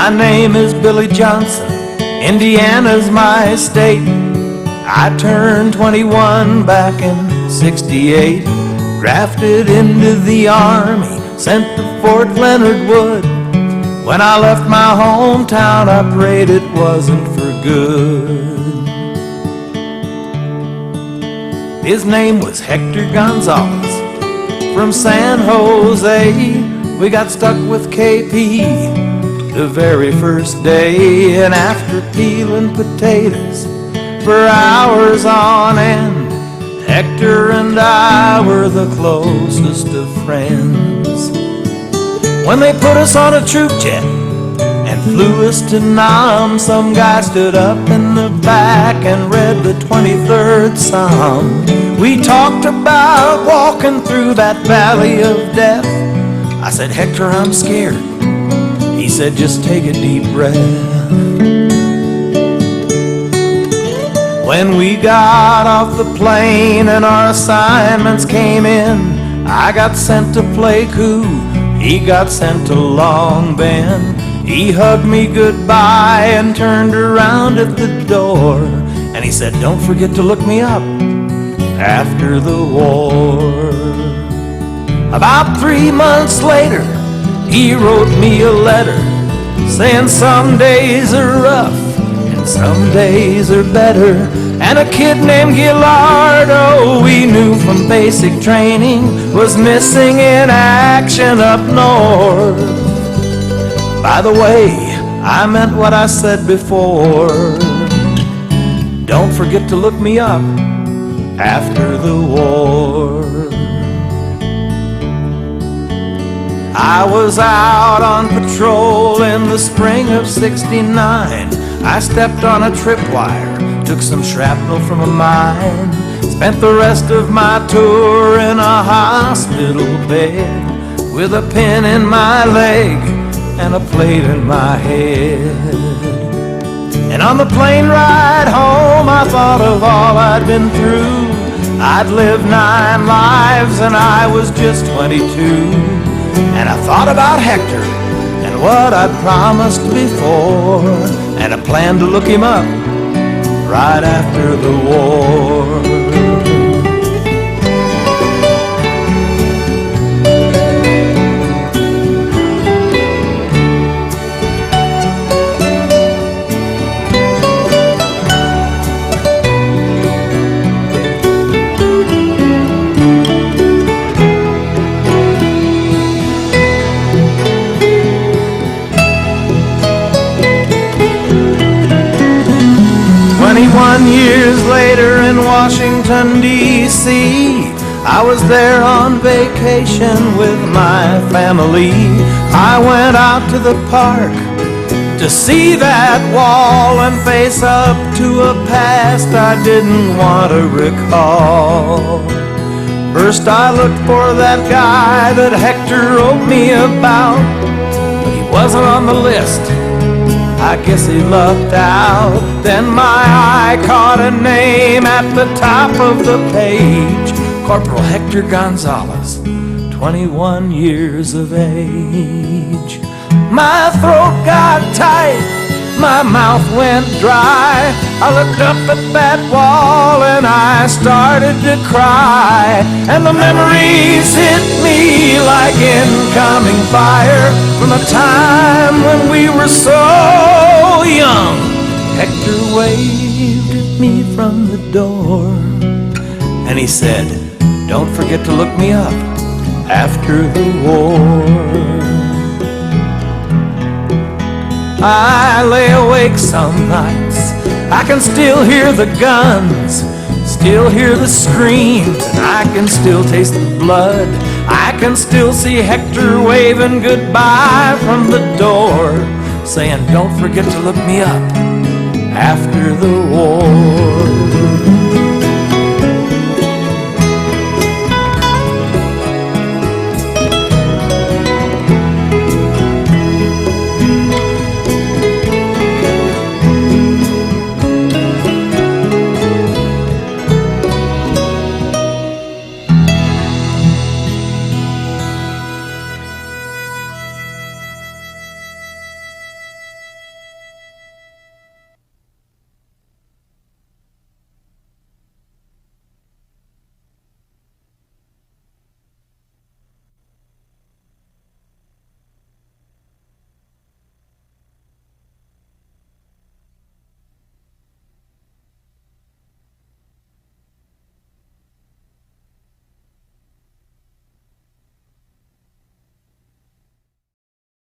My name is Billy Johnson, Indiana's my state. I turned 21 back in '68, drafted into the Army, sent to Fort Leonard Wood. When I left my hometown, I prayed it wasn't for good. His name was Hector Gonzalez from San Jose. We got stuck with KP the very first day, and after peeling potatoes for hours on end, Hector and I were the closest of friends. When they put us on a troop jet and flew us to Nam, some guy stood up in the back and read the 23rd Psalm. We talked about walking through that valley of death. I said, Hector, I'm scared. He said, just take a deep breath. When we got off the plane and our assignments came in, I got sent to Pleiku, he got sent to Long Bend. He hugged me goodbye and turned around at the door, and he said, don't forget to look me up after the war. About 3 months later, he wrote me a letter saying some days are rough and some days are better. And a kid named Gilardo, we knew from basic training, was missing in action up north. By the way, I meant what I said before. Don't forget to look me up after the war. I was out on patrol in the spring of '69. I stepped on a tripwire, took some shrapnel from a mine, spent the rest of my tour in a hospital bed with a pin in my leg and a plate in my head. And on the plane ride home, I thought of all I'd been through. I'd lived 9 lives and I was just 22. And I thought about Hector and what I'd promised before, and I planned to look him up right after the war. 21 years later in Washington, D.C., I was there on vacation with my family. I went out to the park to see that wall and face up to a past I didn't want to recall. First I looked for that guy that Hector wrote me about, but he wasn't on the list. I guess he lucked out. Then my eye caught a name at the top of the page. Corporal Hector Gonzalez, 21 years of age. My throat got tight, my mouth went dry. I looked up at that wall and I started to cry. And the memories hit me like incoming fire from a time when we were so young. Hector waved at me from the door and he said, don't forget to look me up after the war. I lay awake some nights, I can still hear the guns, still hear the screams, and I can still taste the blood. I can still see Hector waving goodbye from the door, saying, don't forget to look me up after the war.